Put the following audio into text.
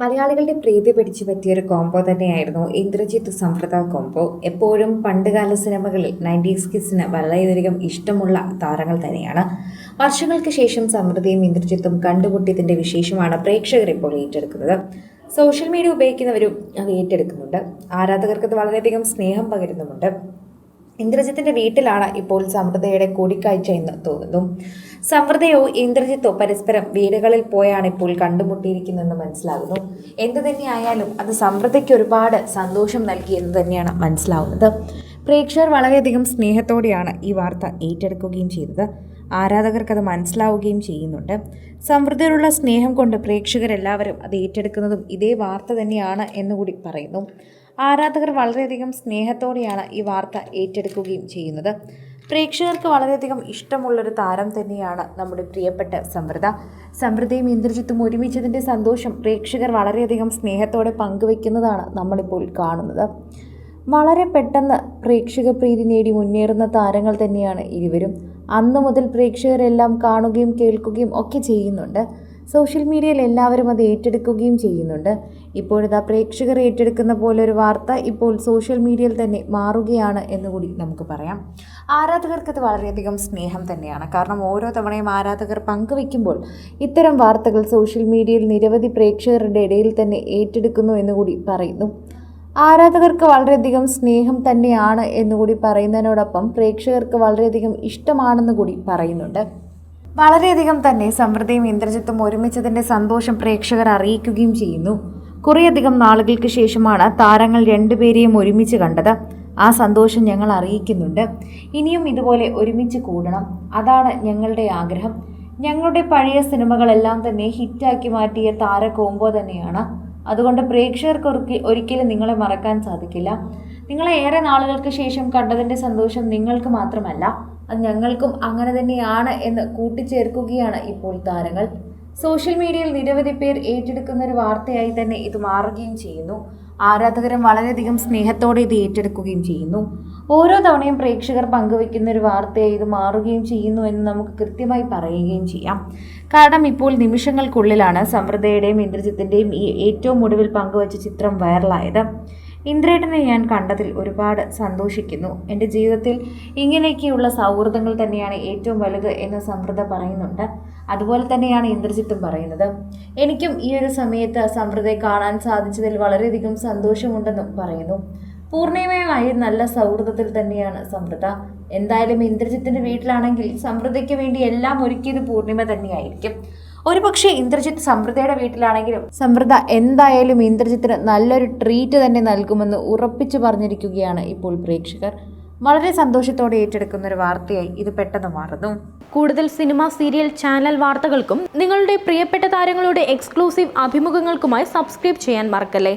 മലയാളികളുടെ പ്രീതി പിടിച്ചു പറ്റിയൊരു കോംബോ തന്നെയായിരുന്നു ഇന്ദ്രജിത്ത് സംവൃത കോംബോ. എപ്പോഴും പണ്ടുകാല സിനിമകളിൽ 90s കിഡ്സിന് വളരെയധികം ഇഷ്ടമുള്ള താരങ്ങൾ തന്നെയാണ്. വർഷങ്ങൾക്ക് ശേഷം സമൃദ്ധിയും ഇന്ദ്രജിത്തും കണ്ടുമുട്ടിയതിന്റെ വിശേഷമാണ് പ്രേക്ഷകർ ഇപ്പോൾ ഏറ്റെടുക്കുന്നത്. സോഷ്യൽ മീഡിയ ഉപയോഗിക്കുന്നവരും അത് ഏറ്റെടുക്കുന്നുണ്ട്. ആരാധകർക്ക് അത് വളരെയധികം സ്നേഹം പകരുന്നുമുണ്ട്. ഇന്ദ്രജിത്തിന്റെ വീട്ടിലാണ് ഇപ്പോൾ സമൃദ്ധയുടെ കൂടിക്കാഴ്ച എന്ന് തോന്നുന്നു. സമൃദ്ധയോ ഇന്ദ്രജിത്തോ പരസ്പരം വീടുകളിൽ പോയാണ് ഇപ്പോൾ കണ്ടുമുട്ടിയിരിക്കുന്നതെന്ന് മനസ്സിലാകുന്നു. എന്തു തന്നെയായാലും അത് സമൃദ്ധയ്ക്ക് ഒരുപാട് സന്തോഷം നൽകിയെന്ന് തന്നെയാണ് മനസ്സിലാവുന്നത്. പ്രേക്ഷകർ വളരെയധികം സ്നേഹത്തോടെയാണ് ഈ വാർത്ത ഏറ്റെടുക്കുകയും ചെയ്തത്. ആരാധകർക്കത് മനസ്സിലാവുകയും ചെയ്യുന്നുണ്ട്. സമൃദ്ധിയോടുള്ള സ്നേഹം കൊണ്ട് പ്രേക്ഷകരെല്ലാവരും അത് ഏറ്റെടുക്കുന്നതും ഇതേ വാർത്ത തന്നെയാണ് എന്നുകൂടി പറയുന്നു. ആരാധകർ വളരെയധികം സ്നേഹത്തോടെയാണ് ഈ വാർത്ത ഏറ്റെടുക്കുകയും ചെയ്യുന്നത്. പ്രേക്ഷകർക്ക് വളരെയധികം ഇഷ്ടമുള്ളൊരു താരം തന്നെയാണ് നമ്മുടെ പ്രിയപ്പെട്ട സമൃദ്ധ. സമൃദ്ധയും ഇന്ദ്രജിത്തും ഒരുമിച്ചതിൻ്റെ സന്തോഷം പ്രേക്ഷകർ വളരെയധികം സ്നേഹത്തോടെ പങ്കുവെക്കുന്നതാണ് നമ്മളിപ്പോൾ കാണുന്നത്. വളരെ പെട്ടെന്ന് പ്രേക്ഷക പ്രീതി നേടി മുന്നേറുന്ന താരങ്ങൾ തന്നെയാണ് ഇരുവരും. അന്നു മുതൽ പ്രേക്ഷകരെല്ലാം കാണുകയും കേൾക്കുകയും ഒക്കെ ചെയ്യുന്നുണ്ട്. സോഷ്യൽ മീഡിയയിൽ എല്ലാവരും അത് ഏറ്റെടുക്കുകയും ചെയ്യുന്നുണ്ട്. ഇപ്പോഴിതാ പ്രേക്ഷകർ ഏറ്റെടുക്കുന്ന പോലൊരു വാർത്ത ഇപ്പോൾ സോഷ്യൽ മീഡിയയിൽ തന്നെ മാറുകയാണ് എന്നുകൂടി നമുക്ക് പറയാം. ആരാധകർക്കത് വളരെയധികം സ്നേഹം തന്നെയാണ്. കാരണം ഓരോ തവണയും ആരാധകർ പങ്കുവയ്ക്കുമ്പോൾ ഇത്തരം വാർത്തകൾ സോഷ്യൽ മീഡിയയിൽ നിരവധി പ്രേക്ഷകരുടെ ഇടയിൽ തന്നെ ഏറ്റെടുക്കുന്നു എന്നുകൂടി പറയുന്നു. ആരാധകർക്ക് വളരെയധികം സ്നേഹം തന്നെയാണ് എന്നുകൂടി പറയുന്നതിനോടൊപ്പം പ്രേക്ഷകർക്ക് വളരെയധികം ഇഷ്ടമാണെന്ന് കൂടി പറയുന്നുണ്ട്. വളരെയധികം തന്നെ സമൃദ്ധിയും ഇന്ദ്രജിത്തും ഒരുമിച്ചതിൻ്റെ സന്തോഷം പ്രേക്ഷകർ അറിയിക്കുകയും ചെയ്യുന്നു. കുറേയധികം നാളുകൾക്ക് ശേഷമാണ് താരങ്ങൾ രണ്ടുപേരെയും ഒരുമിച്ച് കണ്ടത്. ആ സന്തോഷം ഞങ്ങൾ അറിയിക്കുന്നുണ്ട്. ഇനിയും ഇതുപോലെ ഒരുമിച്ച് കൂടണം, അതാണ് ഞങ്ങളുടെ ആഗ്രഹം. ഞങ്ങളുടെ പഴയ സിനിമകളെല്ലാം തന്നെ ഹിറ്റാക്കി മാറ്റിയ താര കോംബോ തന്നെയാണ്. അതുകൊണ്ട് പ്രേക്ഷകർക്ക് ഒരിക്കലും നിങ്ങളെ മറക്കാൻ സാധിക്കില്ല. നിങ്ങളെ ഏറെ നാളുകൾക്ക് ശേഷം കണ്ടതിൻ്റെ സന്തോഷം നിങ്ങൾക്ക് മാത്രമല്ല, അത് ഞങ്ങൾക്കും അങ്ങനെ തന്നെയാണ് എന്ന് കൂട്ടിച്ചേർക്കുകയാണ് ഇപ്പോൾ താരങ്ങൾ. സോഷ്യൽ മീഡിയയിൽ നിരവധി പേർ ഏറ്റെടുക്കുന്ന ഒരു വാർത്തയായി തന്നെ ഇത് മാറുകയും ചെയ്യുന്നു. ആരാധകരും വളരെയധികം സ്നേഹത്തോടെ ഇത് ഏറ്റെടുക്കുകയും ചെയ്യുന്നു. ഓരോ തവണയും പ്രേക്ഷകർ പങ്കുവയ്ക്കുന്ന ഒരു വാർത്തയായി ഇത് മാറുകയും ചെയ്യുന്നു എന്ന് നമുക്ക് കൃത്യമായി പറയുകയും ചെയ്യാം. കാരണം ഇപ്പോൾ നിമിഷങ്ങൾക്കുള്ളിലാണ് സമൃദ്ധയുടെയും ഇന്ദ്രജിത്തിൻ്റെയും ഈ ഏറ്റവും ഒടുവിൽ പങ്കുവച്ച ചിത്രം വൈറലായത്. ഇന്ദ്രേട്ടനെ ഞാൻ കണ്ടതിൽ ഒരുപാട് സന്തോഷിക്കുന്നു. എൻ്റെ ജീവിതത്തിൽ ഇങ്ങനെയൊക്കെയുള്ള സൗഹൃദങ്ങൾ തന്നെയാണ് ഏറ്റവും വലുത് എന്ന് സമൃദ്ധ പറയുന്നുണ്ട്. അതുപോലെ തന്നെയാണ് ഇന്ദ്രജിത്തും പറയുന്നത്. എനിക്കും ഈ ഒരു സമയത്ത് സമൃദ്ധയെ കാണാൻ സാധിച്ചതിൽ വളരെയധികം സന്തോഷമുണ്ടെന്നും പറയുന്നു. പൂർണിമയുമായി നല്ല സൗഹൃദത്തിൽ തന്നെയാണ് സമൃദ്ധ. എന്തായാലും ഇന്ദ്രജിത്തിൻ്റെ വീട്ടിലാണെങ്കിൽ സമൃദ്ധയ്ക്ക് വേണ്ടി എല്ലാം ഒരുക്കിയത് പൂർണിമ തന്നെയായിരിക്കും. ഒരുപക്ഷെ ഇന്ദ്രജിത്ത് സമൃദ്ധയുടെ വീട്ടിലാണെങ്കിലും സമൃദ്ധ എന്തായാലും ഇന്ദ്രജിത്തിന് നല്ലൊരു ട്രീറ്റ് തന്നെ നൽകുമെന്ന് ഉറപ്പിച്ചു പറഞ്ഞിരിക്കുകയാണ് ഇപ്പോൾ പ്രേക്ഷകർ. വളരെ സന്തോഷത്തോടെ ഏറ്റെടുക്കുന്ന ഒരു വാർത്തയായി ഇത് പെട്ടെന്ന് മാറുന്നു. കൂടുതൽ സിനിമ, സീരിയൽ, ചാനൽ വാർത്തകൾക്കും നിങ്ങളുടെ പ്രിയപ്പെട്ട താരങ്ങളുടെ എക്സ്ക്ലൂസീവ് അഭിമുഖങ്ങൾക്കുമായി സബ്സ്ക്രൈബ് ചെയ്യാൻ മറക്കല്ലേ.